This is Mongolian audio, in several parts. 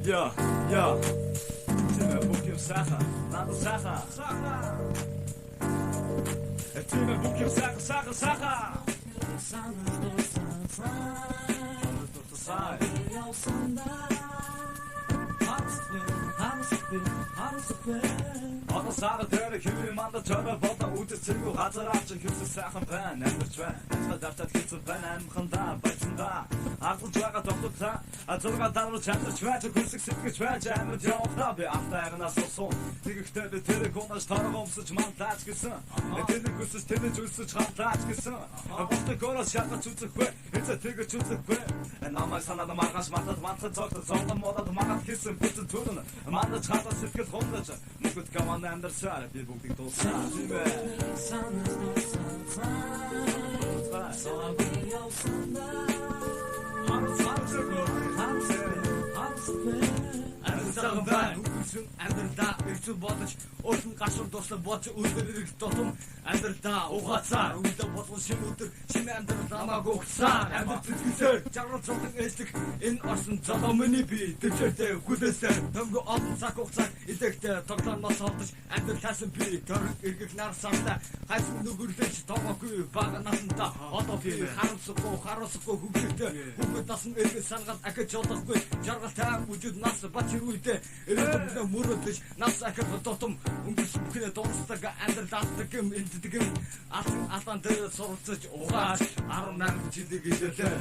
Ja, ja. Time bukiem sacha, nada sacha. Time bukiem sacha, sacha, sacha. Одоо сард дээр хөврийн манда чороо болоо үдцэлгүй газар авчин хөвсөс сайхан байна амьдч байна хатад хийцэн байна амхандаа байцандаа аргалж байгаа тогтолцоо азурга даруу чандарч байж хүсэх сэтгэж байж амьд яваа би автаагнаас суу тэгэхдээ би тэр гонож таргомсож мантаач гэсэн тэр хүсэж тэр зүйлсэж хатаач гэсэн бохтой горос шатаж үзэхгүй эцэ тэгэж үзэхгүй намайг санаад маргаш матад мантад цогт зонгон модад магад хийсэн бүтэн төрн мандаж хатаж сэтгэл хондож нүгт гаман амьдарсаар би бүгдийг дуусгасан юм Амьдралдаа ирсэн бодож өөртөө гашуун дуслан бодож үлдэрэг дотом амьдралдаа угаацаар үедээ болгон шин өдөр шин амьдрал намайг угсаар амьдрал зүтгэсээр жаргал цогт эслэх энэ орсон залуу миний би дэвшэртэй хүлээсээр томго олон цаг хугацааг эдэгтэй тоглоомоос олдож амьдрал таасан би төрөг эргэх нар сарта хайсан нүгэрлэж тоогоогүй бага насандаа одоо би харамсахгүй хөвгөлтэй хүүхэд тасан эргэж сангаад ахиж жолоохгүй жаргал таам вүжид нас бач ирүүлдэ эрдэмтэн мөрөдөж нас ахих дотом өнгөрсөн бүхнээ дуустдаг амьдрал алддаг юм энддэг юм алан дээр суралцаж угааж 18 жилиг илэрлээ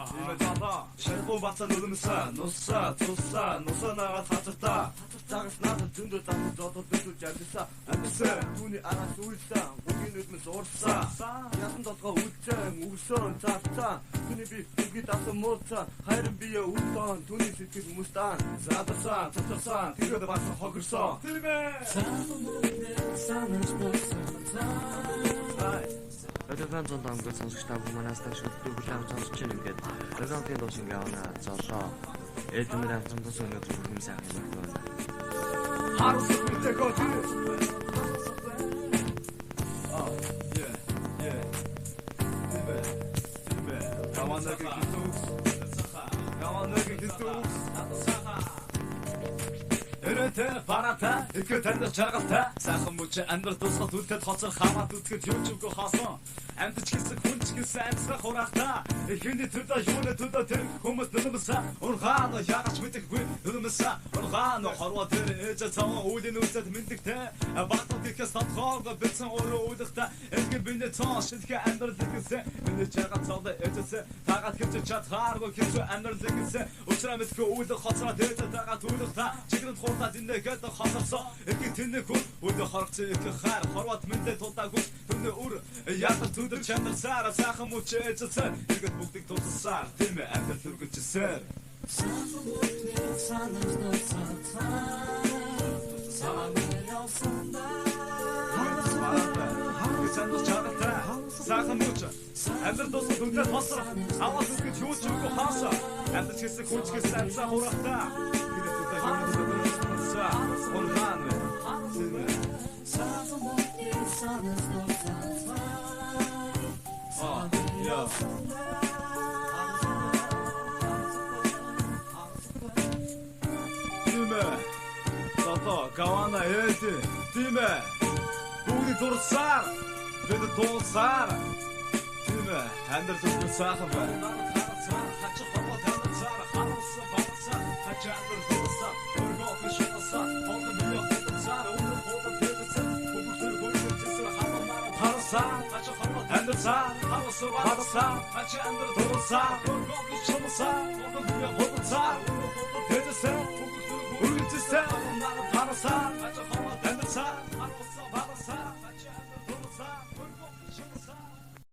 имэтата шаргуу бацаа нүлмсаа нусаа цусаа нусанаа хатартаа цагаас надад зөндөө тамд зодод битүү жагсаа амсаа түүний араас үйлсаа үгийн нүдмэс уурсаа ясан дотгоо үлцэн үгсөн цаацаа түүний би үгид асан мууцаа хайрын бие үлдэн түүний сэтгэл хүмүүстаа задасаа цацсан тэгээд бас хогорсон Өдөртөө зонтонгод сонсогч та бүманаас ташгүй бүлээн сонсож байна ингээд. Өдөртөө дуучин гавна золоо. Эдмэр амтан тус өнөдөр бүхэн сайхан юм байна. Харус үтэй гот. Эрэтэ парата ихэд танд чаргалтай сайхан мөч амьдрал тусгал үлдээд хоцор хамаад үтгэж юу ч үгүй хоосон амьдч гэсэн хүнч гэсэн амьсгах хураахта ихэний төдөө юуны төдөө тэр хүмүүс нүмсаа ургаано ягч мэдэггүй нүмсаа ургаано хорвоо тэр ээж цаан үлийн үсэд мэндэгтэй батал гэхээс тодхоог бэлсэн өөрөө үлдэхтэй элгэн биний цаан шилхэ амьдрал гэсэн миний чаргал цаалаа ээжсэ тагаад хийж чадхааргүй гэж амьдрал гэсэн уучраа мэдгүй үлдэх хоцроо дээд тагаа түлхта чигрэн хурдад инээгээд хосорсоо их тэнэг хүн үлдэх хоргоц их хаар хорвоод мэндэ тулаагүй түнэ өр ятар түдэр чандар сара сайхан мөч ээжсэ ихэд бүгдийг туссаар тийм ээ амьдрал түргэлжсээр сайхан мөч амьдрал тусгал үлдээд хосор аваад үтгэж юу ч үгүй хаасаа амьдрал гэсэн хүнч гэсэн амьсаа хураахтаа Orhan ve ya Dime Tata Kavana Eti Dime Bugün durusar Beni doğusar Dime Hender tutun sakın be Haçı hava tanıtsar Harısı bağırsa Haçı hender durusar Andersa, Harasa, Haçandır Dursa, Çamasa, Hodsa, Hedese, Uyutsa,